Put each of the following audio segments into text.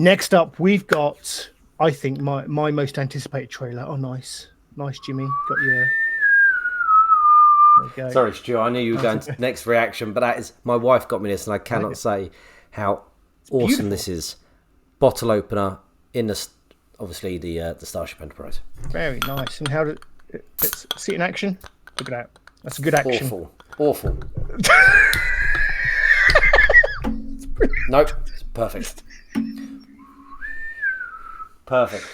Next up, we've got, I think, my most anticipated trailer. Oh, nice, Jimmy. Got your. There we go. Sorry, Stu. I knew you were going to next reaction, but that is my wife got me this, and I cannot say how awesome beautiful. this is. Bottle opener in the obviously the Starship Enterprise. Very nice. And how did let's see it in action? Look at that. That's a good action. Awful. Nope. It's perfect. Perfect.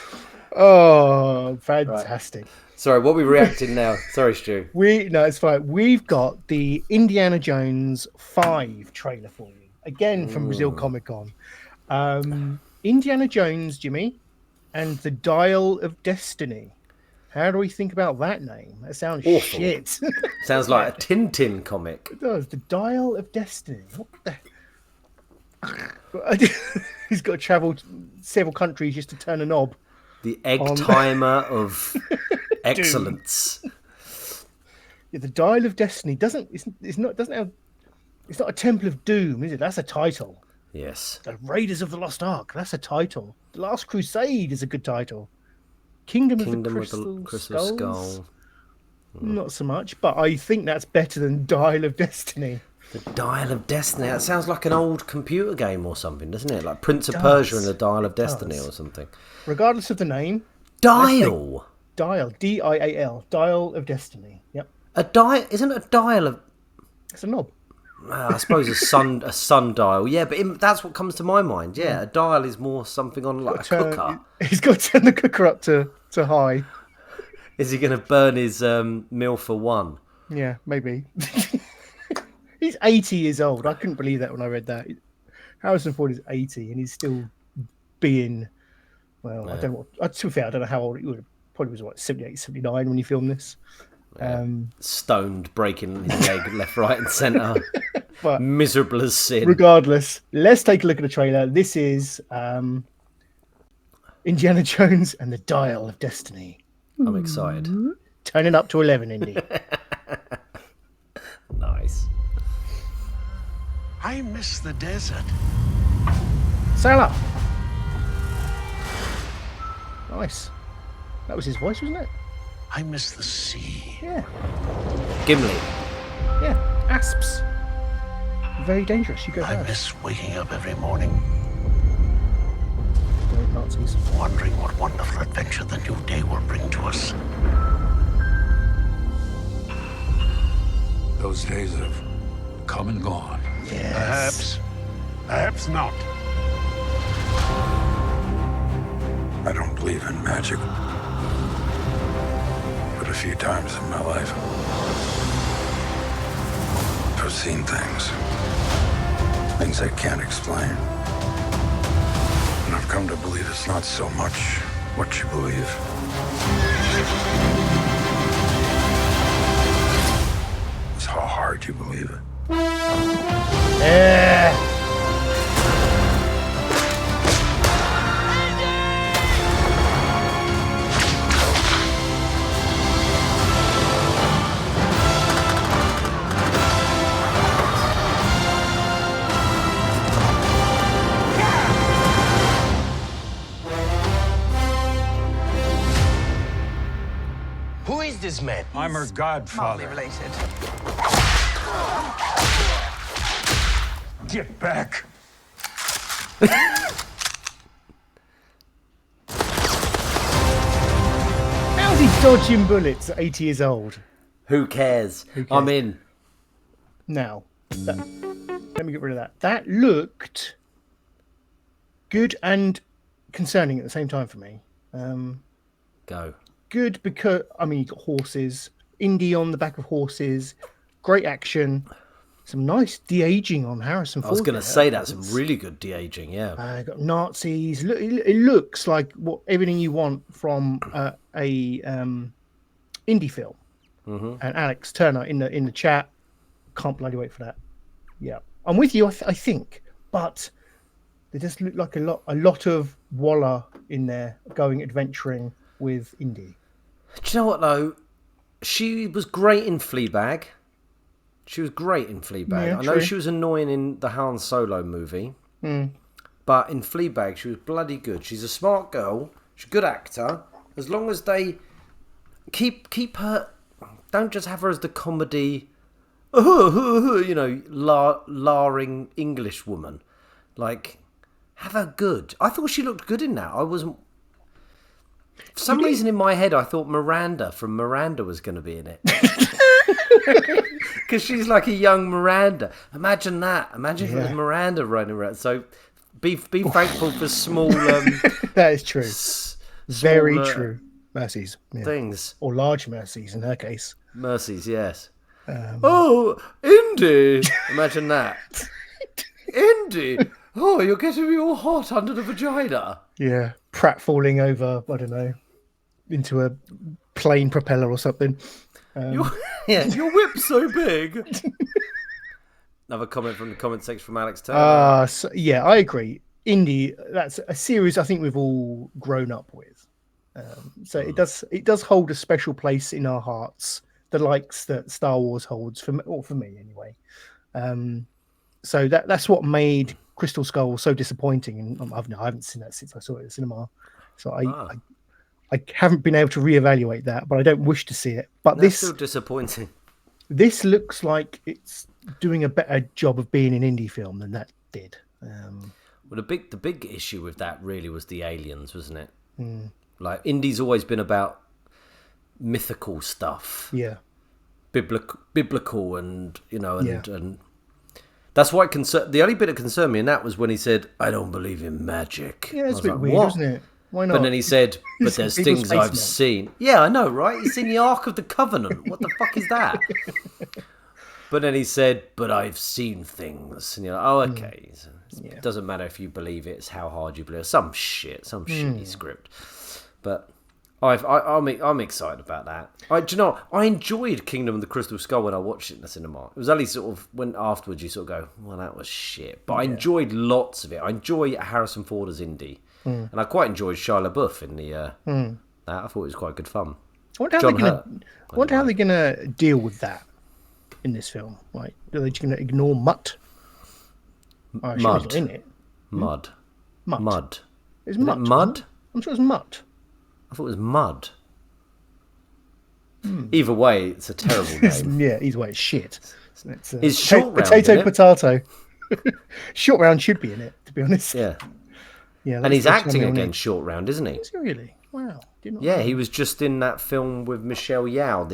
Oh, fantastic. Right. Sorry, what are we reacting now? Sorry, Stu. No, it's fine. We've got the Indiana Jones 5 trailer for you. Again from Brazil Comic Con. Indiana Jones, Jimmy, and the Dial of Destiny. How do we think about that name? That sounds awful. Shit. Sounds like a Tintin comic. It does. The Dial of Destiny. What the... He's got to travel several countries just to turn a knob. The egg timer of excellence. Yeah, the Dial of Destiny it's not a Temple of Doom, is it? That's a title. Yes. The Raiders of the Lost Ark. That's a title. The Last Crusade is a good title. Kingdom of the Crystal Skull. Not so much, but I think that's better than Dial of Destiny. The Dial of Destiny. That sounds like an old computer game or something, doesn't it? Like Prince of Persia and the Dial of Destiny or something. Regardless of the name. Dial. Dial. Dial of Destiny. Yep. A dial isn't a dial of. It's a knob. I suppose a sundial. Yeah, but that's what comes to my mind. Yeah, a dial is more something on like a cooker. He's got to turn the cooker up to high. Is he going to burn his meal for one? Yeah, maybe. He's 80 years old. I couldn't believe that when I read that. Harrison Ford is 80 and he's still being, well, yeah. I don't know. To be fair, I don't know how old he would have. Probably was, what, 78, 79 when you filmed this. Stoned, breaking his leg left, right and centre. Miserable as sin. Regardless, let's take a look at the trailer. This is Indiana Jones and the Dial of Destiny. I'm excited. Turn it up to 11, Indy. Nice. I miss the desert. Sail up. Nice. That was his voice, wasn't it? I miss the sea. Yeah. Gimli. Yeah. Asps. Very dangerous. You go I first. miss waking up every morning. Nazis. Wondering what wonderful adventure the new day will bring to us. Those days have come and gone. Yes. Perhaps not. I don't believe in magic. But a few times in my life, I've seen things I can't explain. And I've come to believe it's not so much what you believe. It's how hard you believe it. Yeah. Who is this man? I'm her godfather. Related. Get back! How's he dodging bullets at 80 years old? Who cares? I'm in. Now, let me get rid of that. That looked good and concerning at the same time for me. Go. Good because, I mean, you got horses, Indy on the back of horses, great action, some nice de-aging on Harrison Ford. I was going to say that's some really good de-aging, yeah. Got Nazis. It looks like everything you want from a indie film. Mm-hmm. And Alex Turner in the chat, can't bloody wait for that. Yeah, I'm with you. I think, but they just look like a lot of Waller in there going adventuring with Indy. Do you know what though? She was great in Fleabag. Yeah, I know true. she was annoying in the Han Solo movie. but in Fleabag, she was bloody good. She's a smart girl. She's a good actor. As long as they keep her, don't just have her as the comedy, larring English woman. Like, have her good. I thought she looked good in that. I wasn't. For some reason in my head, I thought Miranda from Miranda was going to be in it. Because she's like a young Miranda. Imagine that. Imagine if it was Miranda running around. So be thankful for small... that is true. Very true. Mercies. Yeah. Things. Or large mercies in her case. Mercies, yes. Indy! Imagine that. Indy! Oh, you're getting me all hot under the vagina. Yeah. Pratt falling over, I don't know, into a plane propeller or something. Your whip's so big. Another comment from the comment section from Alex Turner. Yeah, I agree. Indy, that's a series I think we've all grown up with. So it does hold a special place in our hearts, the likes that Star Wars holds for me anyway. So that's what made Crystal Skull so disappointing, and I haven't seen that since I saw it at the cinema. So I haven't been able to reevaluate that, but I don't wish to see it. But That's still disappointing. This looks like it's doing a better job of being an indie film than that did. Well, the big issue with that really was the aliens, wasn't it? Like, indie's always been about mythical stuff. Yeah. Biblical and that's why the only bit that concerned me in that was when he said, "I don't believe in magic." Yeah, it's a bit weird, isn't it? Why not? But then he said, "But there's things I've seen." Yeah, I know, right? He's seen the Ark of the Covenant. What the fuck is that? But then he said, "But I've seen things." And you're like, "Oh, okay." So it doesn't matter if you believe it. It's how hard you believe it. Some shitty script. But I'm excited about that. Do you know, I enjoyed Kingdom of the Crystal Skull when I watched it in the cinema. It was only sort of when afterwards you sort of go, "Well, that was shit." But I enjoyed lots of it. I enjoy Harrison Ford as Indy. And I quite enjoyed Shia LaBeouf in the that. I thought it was quite good fun. I wonder how they're going to deal with that in this film. Like, are they just going to ignore Mutt? Mud. In it. Mud. It's Mutt. Mud? I'm sure it's Mutt. I thought it was Mud. Either way, it's a terrible name. Yeah, either way, it's shit. It's Short Round, potato. Short Round should be in it, to be honest. Yeah. Yeah, and he's acting against Short Round, isn't he? Is he really? Wow. Yeah, he was just in that film with Michelle Yeoh,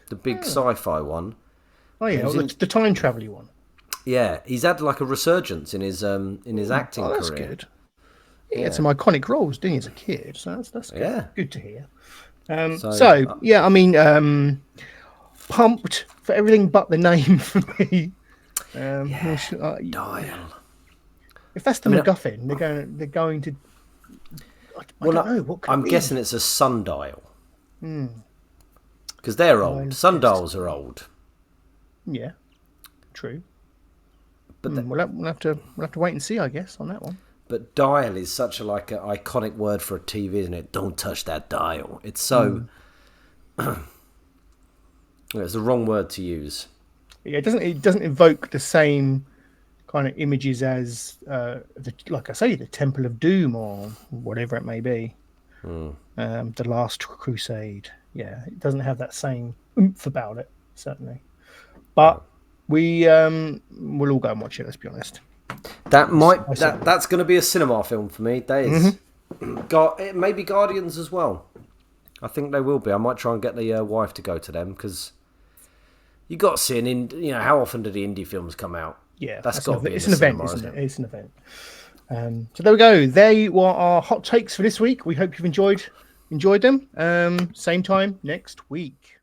the big sci-fi one. Oh yeah, the time travel one. Yeah, he's had like a resurgence in his acting career. That's good. He had some iconic roles, didn't he, as a kid? So that's good. Yeah. Good to hear. I mean, pumped for everything but the name for me. Dial. If that's the MacGuffin, they're going to. I don't know. What could I'm guessing it's a sundial. Because they're old. Sundials are old. Yeah, true. But we'll have to wait and see, I guess, on that one. But dial is such an iconic word for a TV, isn't it? Don't touch that dial. It's so. It's the wrong word to use. Yeah, it doesn't evoke the same kind of images as like I say, the Temple of Doom or whatever it may be. The Last Crusade. Yeah, it doesn't have that same oomph about it, certainly. But we'll all go and watch it, let's be honest. That's going to be a cinema film for me. That is. Maybe Guardians as well. I think they will be. I might try and get the wife to go to them because you got to see how often do the indie films come out? Yeah, that's got to be. It's an event, isn't it? It's an event. So there we go. They were our hot takes for this week. We hope you've enjoyed them. Same time next week.